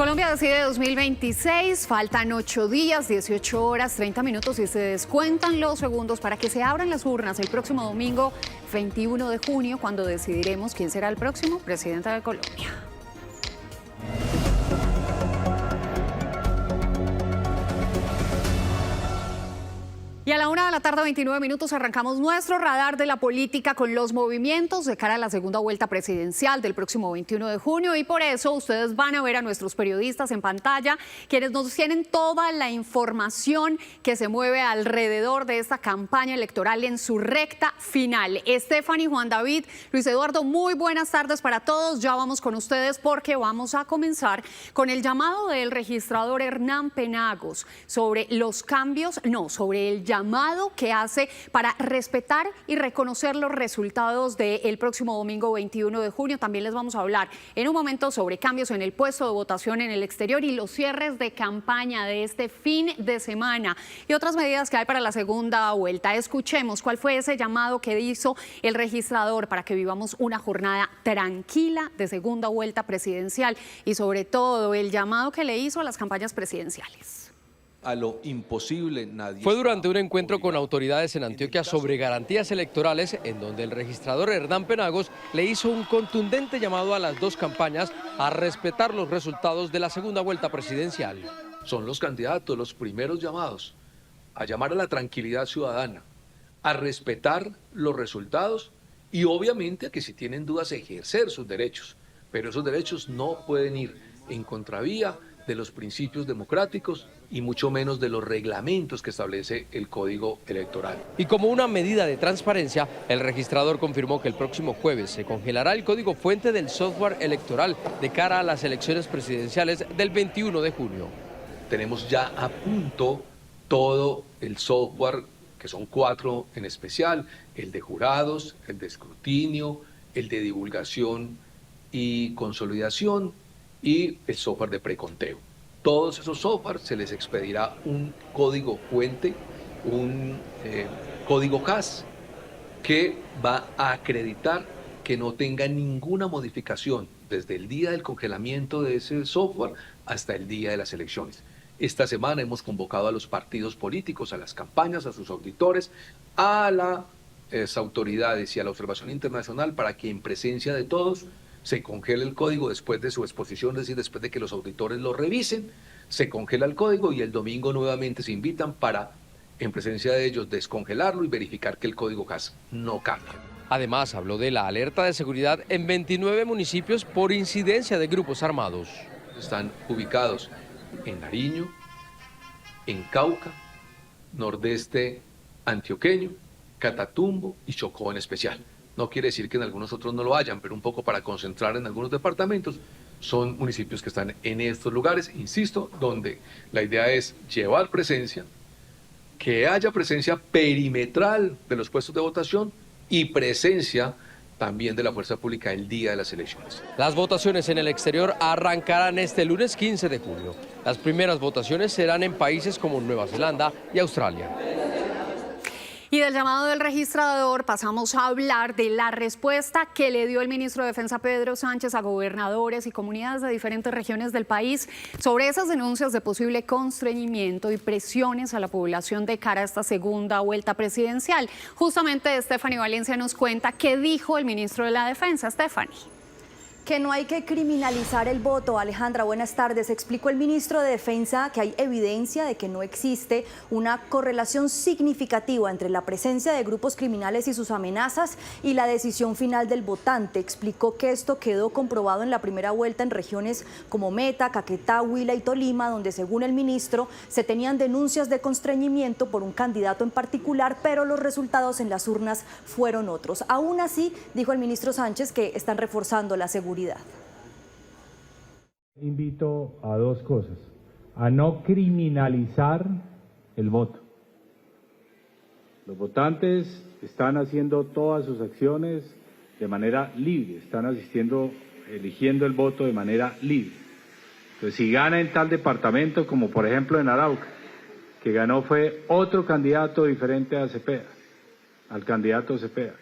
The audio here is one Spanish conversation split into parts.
Colombia decide 2026, faltan 8 días, 18 horas, 30 minutos y se descuentan los segundos para que se abran las urnas el próximo domingo 21 de junio, cuando decidiremos quién será el próximo presidente de Colombia. Y a la 1:29 p.m. arrancamos nuestro radar de la política con los movimientos de cara a la segunda vuelta presidencial del próximo 21 de junio. Y por eso ustedes van a ver a nuestros periodistas en pantalla, quienes nos tienen toda la información que se mueve alrededor de esta campaña electoral en su recta final. Stephanie, Juan David, Luis Eduardo, muy buenas tardes para todos. Ya vamos con ustedes porque vamos a comenzar con el llamado del registrador Hernán Penagos sobre los cambios, sobre el llamado que hace para respetar y reconocer los resultados del próximo domingo 21 de junio. También les vamos a hablar en un momento sobre cambios en el puesto de votación en el exterior y los cierres de campaña de este fin de semana y otras medidas que hay para la segunda vuelta. Escuchemos cuál fue ese llamado que hizo el registrador para que vivamos una jornada tranquila de segunda vuelta presidencial y sobre todo el llamado que le hizo a las campañas presidenciales. A lo imposible nadie. Fue durante un encuentro con autoridades en Antioquia sobre garantías electorales, en donde el registrador Hernán Penagos le hizo un contundente llamado a las dos campañas a respetar los resultados de la segunda vuelta presidencial. Son los candidatos los primeros llamados a llamar a la tranquilidad ciudadana, a respetar los resultados y obviamente a que si tienen dudas ejercer sus derechos, pero esos derechos no pueden ir en contravía de los principios democráticos y mucho menos de los reglamentos que establece el Código Electoral. Y como una medida de transparencia, el registrador confirmó que el próximo jueves se congelará el código fuente del software electoral de cara a las elecciones presidenciales del 21 de junio. Tenemos ya a punto todo el software, que son 4 en especial, el de jurados, el de escrutinio, el de divulgación y consolidación, y el software de preconteo. Todos esos softwares se les expedirá un código fuente, un código CAS, que va a acreditar que no tenga ninguna modificación desde el día del congelamiento de ese software hasta el día de las elecciones. Esta semana hemos convocado a los partidos políticos, a las campañas, a sus auditores, a las autoridades y a la observación internacional para que en presencia de todos se congela el código después de su exposición, es decir, después de que los auditores lo revisen, se congela el código y el domingo nuevamente se invitan para, en presencia de ellos, descongelarlo y verificar que el código CAS no cambia. Además, habló de la alerta de seguridad en 29 municipios por incidencia de grupos armados. Están ubicados en Nariño, en Cauca, nordeste antioqueño, Catatumbo y Chocó en especial. No quiere decir que en algunos otros no lo hayan, pero un poco para concentrar en algunos departamentos, son municipios que están en estos lugares, insisto, donde la idea es llevar presencia, que haya presencia perimetral de los puestos de votación y presencia también de la fuerza pública el día de las elecciones. Las votaciones en el exterior arrancarán este lunes 15 de junio. Las primeras votaciones serán en países como Nueva Zelanda y Australia. Y del llamado del registrador pasamos a hablar de la respuesta que le dio el ministro de Defensa Pedro Sánchez a gobernadores y comunidades de diferentes regiones del país sobre esas denuncias de posible constreñimiento y presiones a la población de cara a esta segunda vuelta presidencial. Justamente Stephanie Valencia nos cuenta qué dijo el ministro de la Defensa. Stephanie. Que no hay que criminalizar el voto. Alejandra, buenas tardes. Explicó el ministro de Defensa que hay evidencia de que no existe una correlación significativa entre la presencia de grupos criminales y sus amenazas y la decisión final del votante. Explicó que esto quedó comprobado en la primera vuelta en regiones como Meta, Caquetá, Huila y Tolima, donde según el ministro se tenían denuncias de constreñimiento por un candidato en particular, pero los resultados en las urnas fueron otros. Aún así, dijo el ministro Sánchez que están reforzando la seguridad. Invito a dos cosas: a no criminalizar el voto. Los votantes están haciendo todas sus acciones de manera libre, están eligiendo el voto de manera libre. Entonces, si gana en tal departamento, como por ejemplo en Arauca, que ganó fue otro candidato diferente a Cepeda, al candidato Cepeda,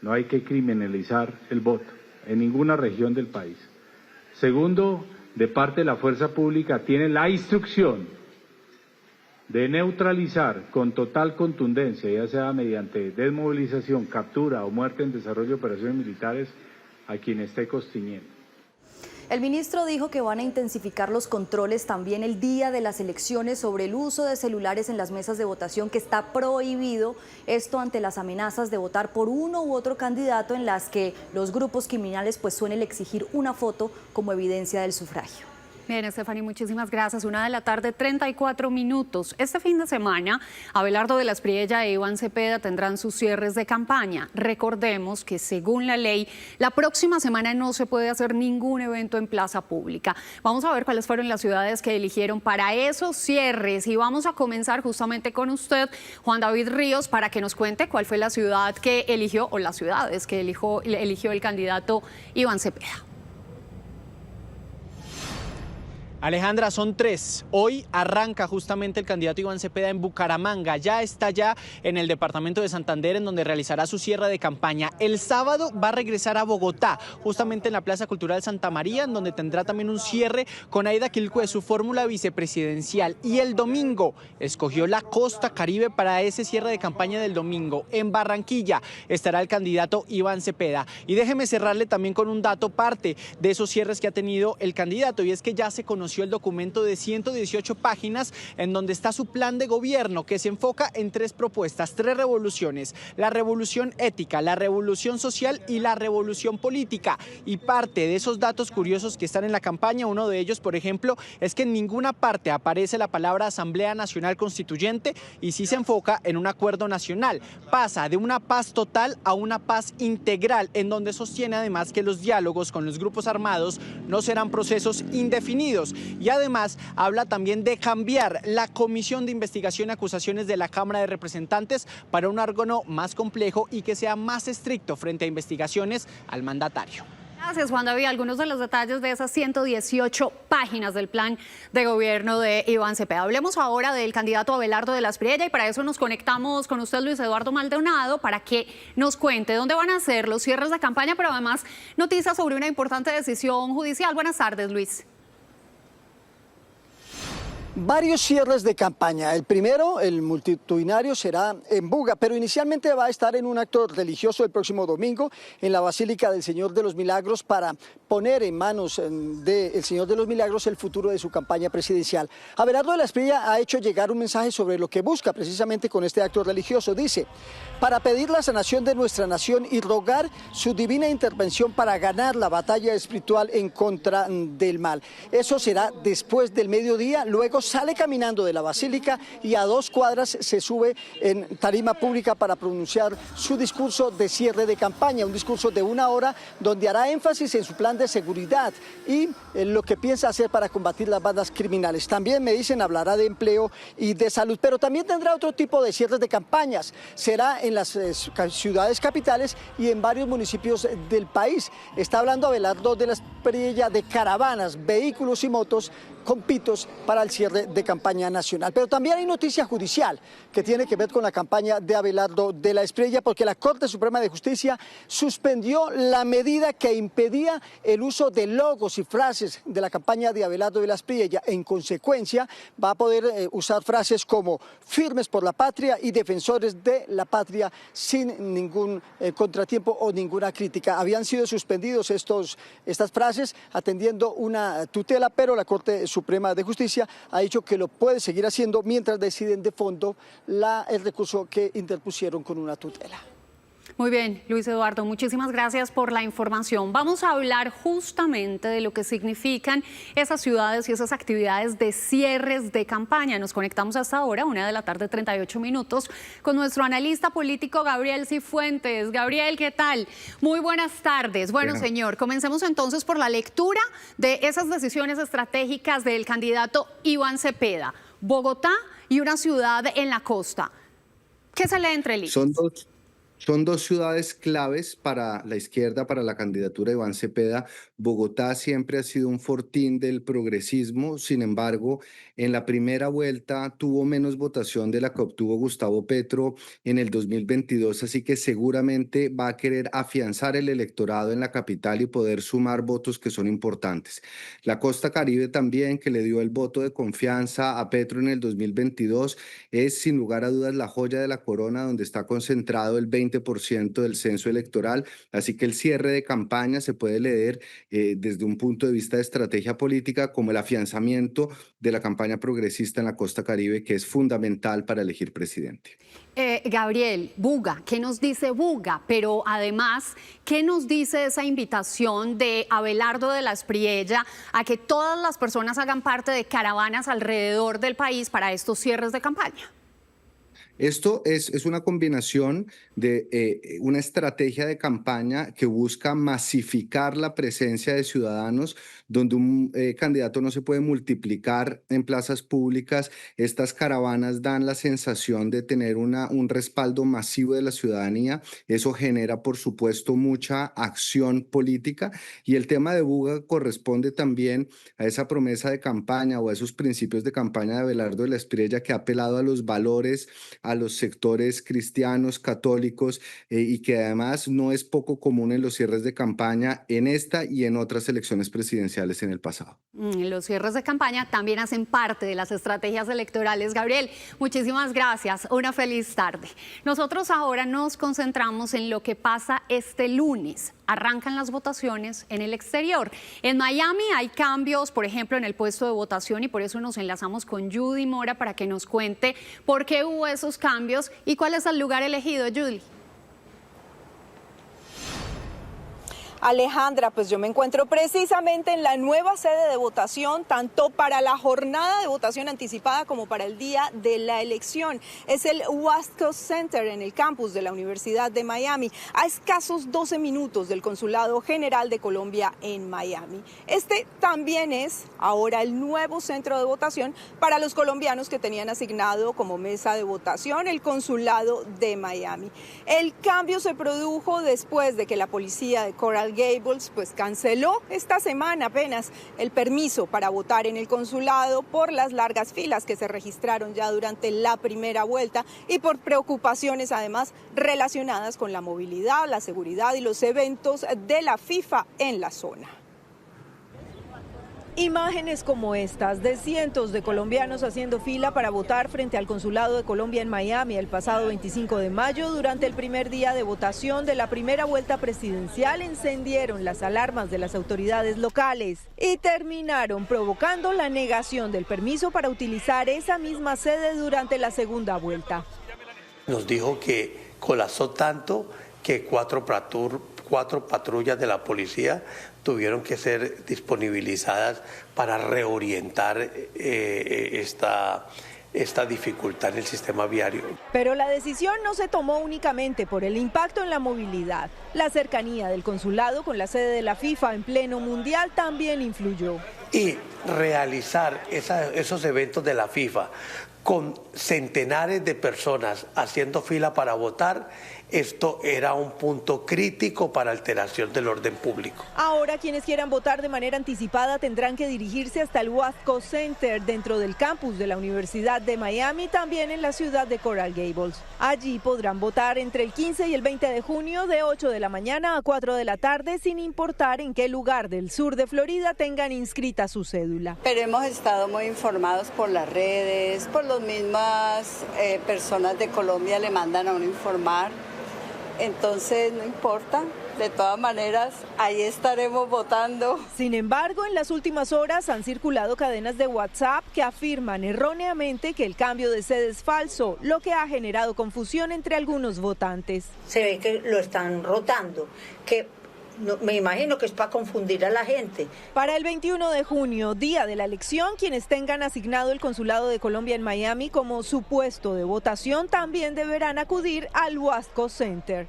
no hay que criminalizar el voto en ninguna región del país. Segundo, de parte de la fuerza pública tiene la instrucción de neutralizar con total contundencia, ya sea mediante desmovilización, captura o muerte en desarrollo de operaciones militares, a quien esté constriñendo. El ministro dijo que van a intensificar los controles también el día de las elecciones sobre el uso de celulares en las mesas de votación, que está prohibido, esto ante las amenazas de votar por uno u otro candidato en las que los grupos criminales pues suelen exigir una foto como evidencia del sufragio. Bien, Estefanía, muchísimas gracias. 1:34 p.m. Este fin de semana, Abelardo de la Espriella e Iván Cepeda tendrán sus cierres de campaña. Recordemos que, según la ley, la próxima semana no se puede hacer ningún evento en plaza pública. Vamos a ver cuáles fueron las ciudades que eligieron para esos cierres. Y vamos a comenzar justamente con usted, Juan David Ríos, para que nos cuente cuál fue la ciudad que eligió, o las ciudades que eligió el candidato Iván Cepeda. Alejandra, son 3. Hoy arranca justamente el candidato Iván Cepeda en Bucaramanga. Ya está en el departamento de Santander, en donde realizará su cierre de campaña. El sábado va a regresar a Bogotá, justamente en la Plaza Cultural Santa María, en donde tendrá también un cierre con Aida Quilcue, su fórmula vicepresidencial. Y el domingo escogió la Costa Caribe para ese cierre de campaña del domingo. En Barranquilla estará el candidato Iván Cepeda. Y déjeme cerrarle también con un dato, parte de esos cierres que ha tenido el candidato, y es que ya se conoció el documento de 118 páginas en donde está su plan de gobierno, que se enfoca en 3 propuestas, 3 revoluciones: la revolución ética, la revolución social y la revolución política. Y parte de esos datos curiosos que están en la campaña, uno de ellos, por ejemplo, es que en ninguna parte aparece la palabra Asamblea Nacional Constituyente, y sí se enfoca en un acuerdo nacional. Pasa de una paz total a una paz integral, en donde sostiene además que los diálogos con los grupos armados no serán procesos indefinidos. Y además habla también de cambiar la Comisión de Investigación y Acusaciones de la Cámara de Representantes para un órgano más complejo y que sea más estricto frente a investigaciones al mandatario. Gracias, Juan David. Algunos de los detalles de esas 118 páginas del plan de gobierno de Iván Cepeda. Hablemos ahora del candidato Abelardo de la Espriella, y para eso nos conectamos con usted, Luis Eduardo Maldonado, para que nos cuente dónde van a ser los cierres de campaña, pero además noticias sobre una importante decisión judicial. Buenas tardes, Luis. Varios cierres de campaña. El primero, el multitudinario, será en Buga, pero inicialmente va a estar en un acto religioso el próximo domingo en la Basílica del Señor de los Milagros, para poner en manos del Señor de los Milagros el futuro de su campaña presidencial. Abelardo de la Espriella ha hecho llegar un mensaje sobre lo que busca precisamente con este acto religioso. Dice: para pedir la sanación de nuestra nación y rogar su divina intervención para ganar la batalla espiritual en contra del mal. Eso será después del mediodía. Luego sale caminando de la Basílica y a 2 cuadras se sube en tarima pública para pronunciar su discurso de cierre de campaña, un discurso de 1 hora donde hará énfasis en su plan de seguridad y en lo que piensa hacer para combatir las bandas criminales. También, me dicen, hablará de empleo y de salud, pero también tendrá otro tipo de cierres de campañas. Será en las ciudades capitales y en varios municipios del país. Está hablando Abelardo de la Espriella de caravanas, vehículos y motos con pitos para el cierre de campaña nacional. Pero también hay noticia judicial que tiene que ver con la campaña de Abelardo de la Espriella, porque la Corte Suprema de Justicia suspendió la medida que impedía el uso de logos y frases de la campaña de Abelardo de la Espriella. En consecuencia, va a poder usar frases como firmes por la patria y defensores de la patria sin ningún contratiempo o ninguna crítica. Habían sido suspendidos estas frases atendiendo una tutela, pero la Corte Suprema de Justicia ha dicho que lo puede seguir haciendo mientras deciden de fondo el recurso que interpusieron con una tutela. Muy bien, Luis Eduardo, muchísimas gracias por la información. Vamos a hablar justamente de lo que significan esas ciudades y esas actividades de cierres de campaña. Nos conectamos hasta ahora, 1:38 p.m, con nuestro analista político Gabriel Cifuentes. Gabriel, ¿qué tal? Muy buenas tardes. Bueno, señor, comencemos entonces por la lectura de esas decisiones estratégicas del candidato Iván Cepeda. Bogotá y una ciudad en la costa. ¿Qué se lee entre líneas? Son dos ciudades claves para la izquierda, para la candidatura de Iván Cepeda. Bogotá siempre ha sido un fortín del progresismo, sin embargo, en la primera vuelta tuvo menos votación de la que obtuvo Gustavo Petro en el 2022, así que seguramente va a querer afianzar el electorado en la capital y poder sumar votos que son importantes. La Costa Caribe también, que le dio el voto de confianza a Petro en el 2022, es sin lugar a dudas la joya de la corona donde está concentrado el 20% del censo electoral, así que el cierre de campaña se puede leer desde un punto de vista de estrategia política como el afianzamiento de la campaña progresista en la Costa Caribe, que es fundamental para elegir presidente. Gabriel, Buga, ¿qué nos dice Buga? Pero además, ¿qué nos dice esa invitación de Abelardo de la Espriella a que todas las personas hagan parte de caravanas alrededor del país para estos cierres de campaña? Esto es una combinación de una estrategia de campaña que busca masificar la presencia de ciudadanos, donde un candidato no se puede multiplicar en plazas públicas. Estas caravanas dan la sensación de tener un respaldo masivo de la ciudadanía. Eso genera, por supuesto, mucha acción política. Y el tema de Buga corresponde también a esa promesa de campaña o a esos principios de campaña de Abelardo de la Espriella, que ha apelado a los valores, a los sectores cristianos, católicos, y que además no es poco común en los cierres de campaña en esta y en otras elecciones presidenciales en el pasado. Los cierres de campaña también hacen parte de las estrategias electorales. Gabriel, muchísimas gracias. Una feliz tarde. Nosotros ahora nos concentramos en lo que pasa este lunes. Arrancan las votaciones en el exterior. En Miami hay cambios, por ejemplo, en el puesto de votación, y por eso nos enlazamos con Judy Mora para que nos cuente por qué hubo esos cambios y cuál es el lugar elegido. Judy. Alejandra, pues yo me encuentro precisamente en la nueva sede de votación, tanto para la jornada de votación anticipada como para el día de la elección. Es el West Coast Center en el campus de la Universidad de Miami, a escasos 12 minutos del Consulado General de Colombia en Miami. Este también es ahora el nuevo centro de votación para los colombianos que tenían asignado como mesa de votación el Consulado de Miami. El cambio se produjo después de que la policía de Coral Gables pues canceló esta semana apenas el permiso para votar en el consulado por las largas filas que se registraron ya durante la primera vuelta y por preocupaciones además relacionadas con la movilidad, la seguridad y los eventos de la FIFA en la zona. Imágenes como estas de cientos de colombianos haciendo fila para votar frente al Consulado de Colombia en Miami el pasado 25 de mayo durante el primer día de votación de la primera vuelta presidencial encendieron las alarmas de las autoridades locales y terminaron provocando la negación del permiso para utilizar esa misma sede durante la segunda vuelta. Nos dijo que colapsó tanto que cuatro patrullas de la policía tuvieron que ser disponibilizadas para reorientar esta dificultad en el sistema viario. Pero la decisión no se tomó únicamente por el impacto en la movilidad. La cercanía del consulado con la sede de la FIFA en pleno mundial también influyó. Y realizar esos eventos de la FIFA con centenares de personas haciendo fila para votar, esto era un punto crítico para alteración del orden público. Ahora quienes quieran votar de manera anticipada tendrán que dirigirse hasta el West Coast Center dentro del campus de la Universidad de Miami, también en la ciudad de Coral Gables. Allí podrán votar entre el 15 y el 20 de junio de 8 de la mañana a 4 de la tarde, sin importar en qué lugar del sur de Florida tengan inscrita su cédula. Pero hemos estado muy informados por las redes, por las mismas personas de Colombia le mandan a uno informar. Entonces no importa, de todas maneras ahí estaremos votando. Sin embargo, en las últimas horas han circulado cadenas de WhatsApp que afirman erróneamente que el cambio de sede es falso, lo que ha generado confusión entre algunos votantes. Se ve que lo están rotando, que me imagino que es para confundir a la gente. Para el 21 de junio, día de la elección, quienes tengan asignado el Consulado de Colombia en Miami como su puesto de votación también deberán acudir al West Coast Center.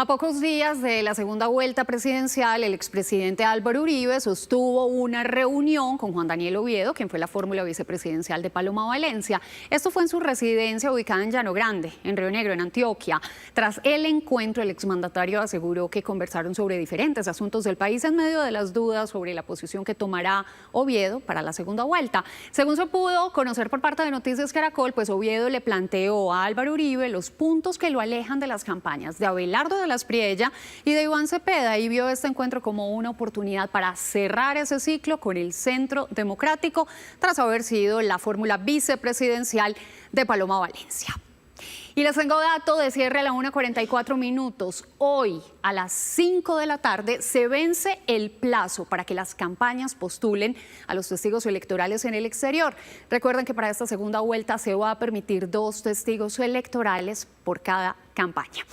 A pocos días de la segunda vuelta presidencial, el expresidente Álvaro Uribe sostuvo una reunión con Juan Daniel Oviedo, quien fue la fórmula vicepresidencial de Paloma Valencia. Esto fue en su residencia ubicada en Llano Grande, en Río Negro, en Antioquia. Tras el encuentro, el exmandatario aseguró que conversaron sobre diferentes asuntos del país en medio de las dudas sobre la posición que tomará Oviedo para la segunda vuelta. Según se pudo conocer por parte de Noticias Caracol, pues Oviedo le planteó a Álvaro Uribe los puntos que lo alejan de las campañas de Abelardo de las Priella y de Iván Cepeda, y vio este encuentro como una oportunidad para cerrar ese ciclo con el Centro Democrático tras haber sido la fórmula vicepresidencial de Paloma Valencia. Y les tengo dato de cierre a la 1:44. Hoy a las 5 de la tarde se vence el plazo para que las campañas postulen a los testigos electorales en el exterior. Recuerden que para esta segunda vuelta se va a permitir 2 testigos electorales por cada campaña.